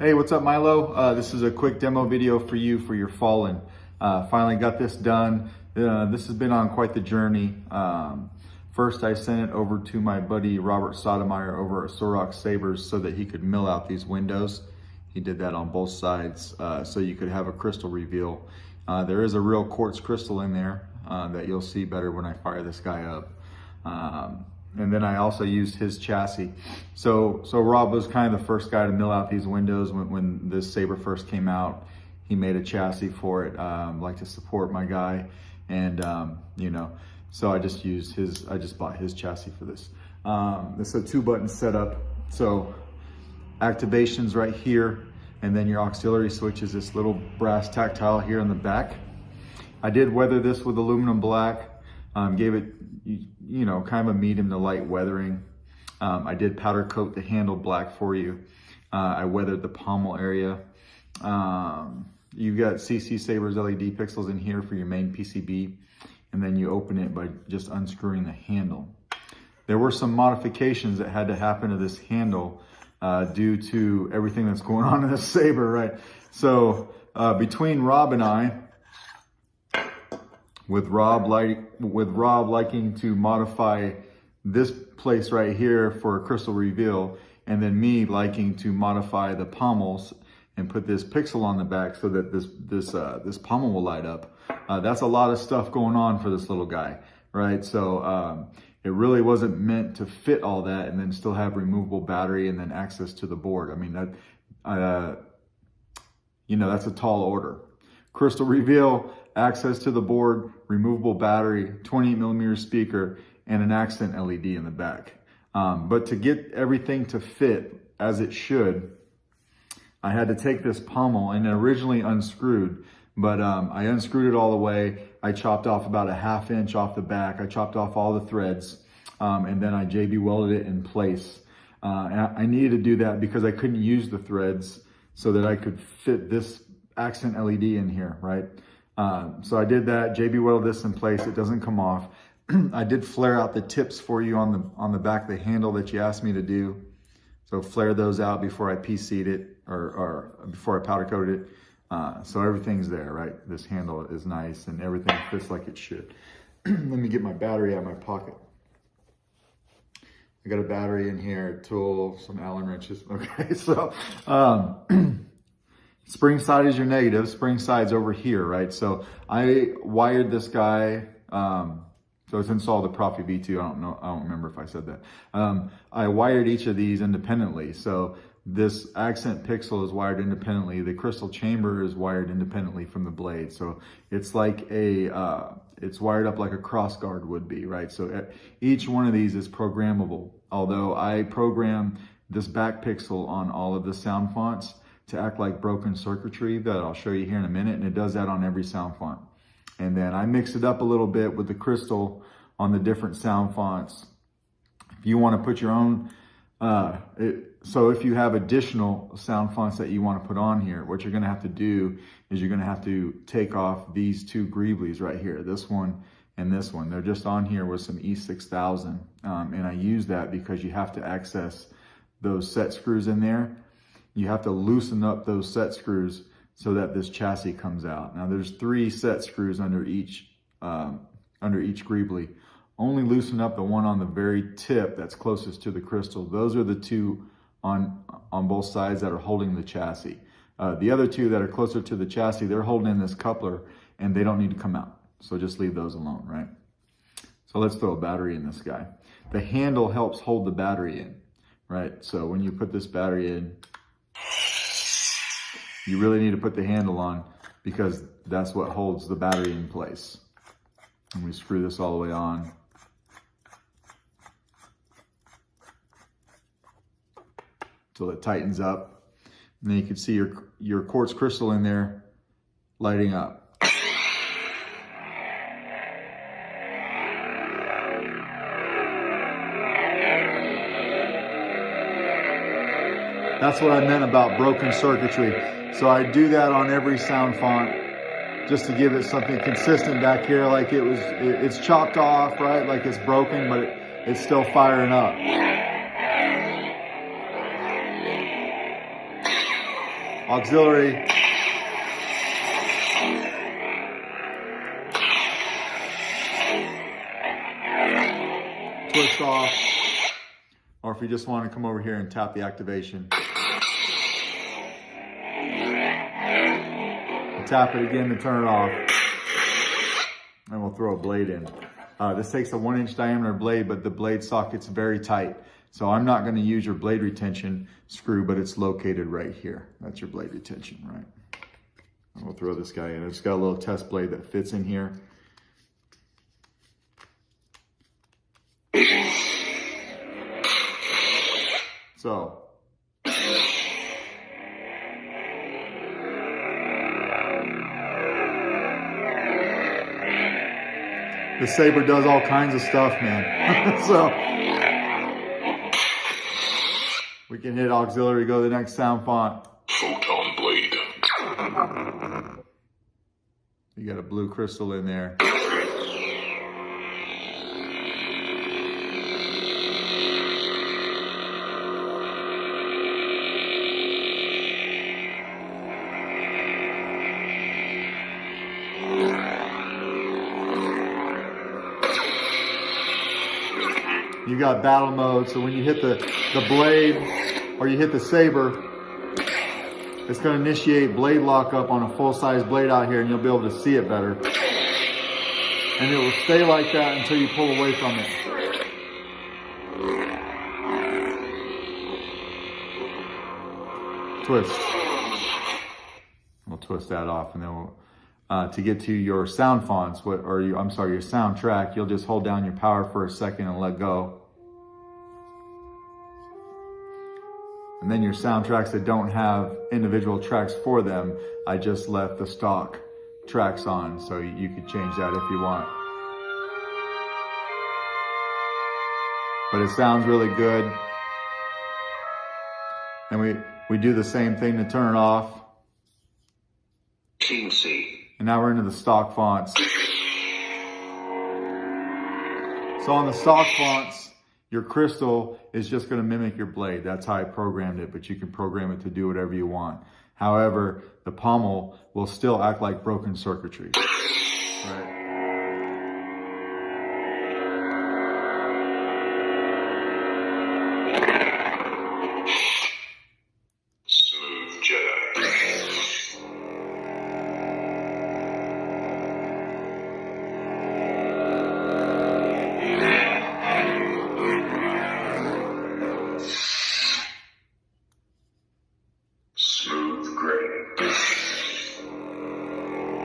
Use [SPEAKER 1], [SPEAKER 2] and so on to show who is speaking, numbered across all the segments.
[SPEAKER 1] Hey, what's up, Milo? This is a quick demo video for you for your Fallen. Finally got this done. This has been on quite the journey. First, I sent it over to my buddy Robert Sotomayor over at Sabers so that he could mill out these windows. He did that on both sides so you could have a crystal reveal. There is a real quartz crystal in there that you'll see better when I fire this guy up. And then I also used his chassis. So Rob was kind of the first guy to mill out these windows when this Saber first came out. He made a chassis for it, like to support my guy. And, so I just bought his chassis for this. This is a 2-button setup. So activation's right here. And then your auxiliary switch is this little brass tactile here in the back. I did weather this with aluminum black. Gave it, kind of a medium to light weathering. I did powder coat the handle black for you. I weathered the pommel area. You've got CC Sabers LED pixels in here for your main PCB. And then you open it by just unscrewing the handle. There were some modifications that had to happen to this handle due to everything that's going on in this Saber, right? So between Rob and I, with Rob liking to modify this place right here for a crystal reveal, and then me liking to modify the pommels and put this pixel on the back so that this pommel will light up. That's a lot of stuff going on for this little guy, right? So it really wasn't meant to fit all that and then still have removable battery and then access to the board. I mean, that's a tall order. Crystal reveal, access to the board, removable battery, 28mm speaker, and an accent LED in the back. But to get everything to fit as it should, I had to take this pommel and originally unscrewed, but I unscrewed it all the way. I chopped off about a 1/2 inch off the back. I chopped off all the threads, and then I JB welded it in place. And I needed to do that because I couldn't use the threads so that I could fit this accent LED in here, right? So I did that, JB welded this in place. It doesn't come off. I did flare out the tips for you on the back of the handle that you asked me to do. So flare those out before I PC'd it or before I powder coated it. So everything's there, right? This handle is nice and everything fits like it should. Let me get my battery out of my pocket. I got a battery in here, a tool, some Allen wrenches. Okay, so spring side is your negative, spring side's over here, right? So I wired this guy, so it's installed the Proffie V2, I don't remember if I said that. I wired each of these independently. So this accent pixel is wired independently. The crystal chamber is wired independently from the blade. So it's like it's wired up like a cross guard would be, right? So each one of these is programmable. Although I program this back pixel on all of the sound fonts to act like broken circuitry that I'll show you here in a minute, and it does that on every sound font. And then I mix it up a little bit with the crystal on the different sound fonts. If you want to put your own, so if you have additional sound fonts that you want to put on here, what you're going to have to do is you're going to have to take off these 2 greeblies right here, this one and this one. They're just on here with some E6000. And I use that because you have to access those set screws in there. You have to loosen up those set screws so that this chassis comes out. Now there's 3 set screws under each greebly. Only loosen up the one on the very tip that's closest to the crystal. Those are the 2 on both sides that are holding the chassis. The other 2 that are closer to the chassis, they're holding in this coupler and they don't need to come out. So just leave those alone, right? So let's throw a battery in this guy. The handle helps hold the battery in, right? So when you put this battery in, you really need to put the handle on because that's what holds the battery in place. And we screw this all the way on. So it tightens up. And then you can see your quartz crystal in there lighting up. That's what I meant about broken circuitry. So I do that on every sound font just to give it something consistent back here, like it's chopped off, right? Like it's broken, but it's still firing up. auxiliary. Twist off. Or if you just want to come over here and tap the activation. Tap it again to turn it off. And we'll throw a blade in. This takes a 1-inch diameter blade, but the blade socket's very tight. So I'm not going to use your blade retention screw, but it's located right here. That's your blade retention, right? And we'll throw this guy in. It's got a little test blade that fits in here. So, the Saber does all kinds of stuff, man. So, we can hit auxiliary, go to the next sound font.
[SPEAKER 2] Photon blade.
[SPEAKER 1] You got a blue crystal in there. You got battle mode, so when you hit the blade or you hit the Saber, it's going to initiate blade lockup on a full-size blade out here, and you'll be able to see it better. And it will stay like that until you pull away from it. Twist. We'll twist that off, and then we'll to get to your sound fonts, your sound track, you'll just hold down your power for a second and let go. And then your sound tracks that don't have individual tracks for them, I just left the stock tracks on, so you could change that if you want. But it sounds really good. And we do the same thing to turn it off.
[SPEAKER 2] King C.
[SPEAKER 1] And now we're into the stock fonts. So on the stock fonts, your crystal is just going to mimic your blade. That's how I programmed it, but you can program it to do whatever you want. However, the pommel will still act like broken circuitry. Right?
[SPEAKER 2] Smooth Jedi.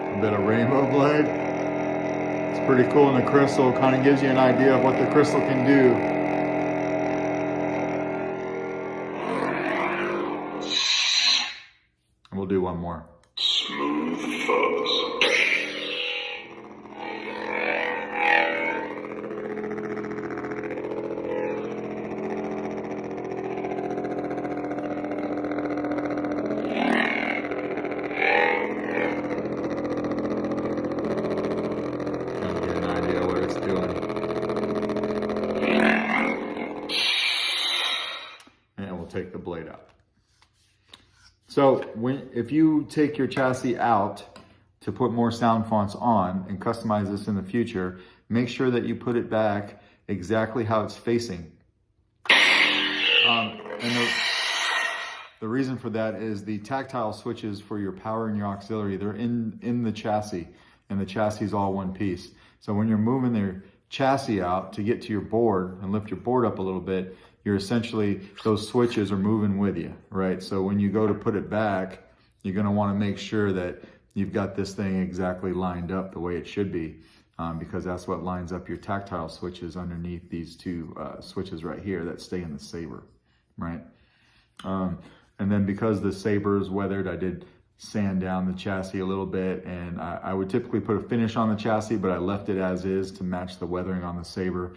[SPEAKER 1] A bit of rainbow blade. It's pretty cool, and the crystal kind of gives you an idea of what the crystal can do. And we'll do one more.
[SPEAKER 2] Smooth fuzz.
[SPEAKER 1] Take the blade out. So if you take your chassis out to put more sound fonts on and customize this in the future, make sure that you put it back exactly how it's facing. And the reason for that is the tactile switches for your power and your auxiliary, they're in the chassis, and the chassis is all one piece. So when you're moving the chassis out to get to your board and lift your board up a little bit, you're essentially, those switches are moving with you, right? So when you go to put it back, you're gonna wanna make sure that you've got this thing exactly lined up the way it should be, because that's what lines up your tactile switches underneath these two switches right here that stay in the Saber, right? And then because the Saber is weathered, I did sand down the chassis a little bit, and I would typically put a finish on the chassis, but I left it as is to match the weathering on the Saber,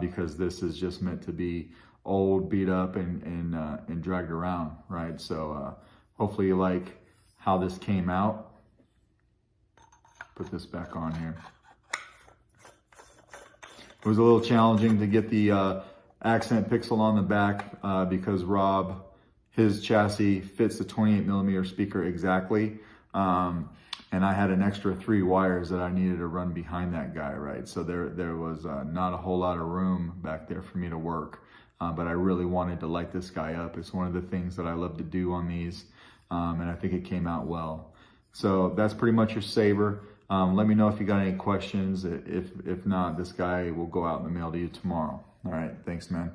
[SPEAKER 1] because this is just meant to be old, beat up, and dragged around, right? So hopefully you like how this came out. Put this back on here. It was a little challenging to get the accent pixel on the back because Rob his chassis fits the 28mm speaker exactly. And I had an extra 3 wires that I needed to run behind that guy, right? So there was not a whole lot of room back there for me to work. But I really wanted to light this guy up. It's one of the things that I love to do on these. And I think it came out well. So that's pretty much your Saber. Let me know if you got any questions. If not, this guy will go out in the mail to you tomorrow. All right, thanks, man.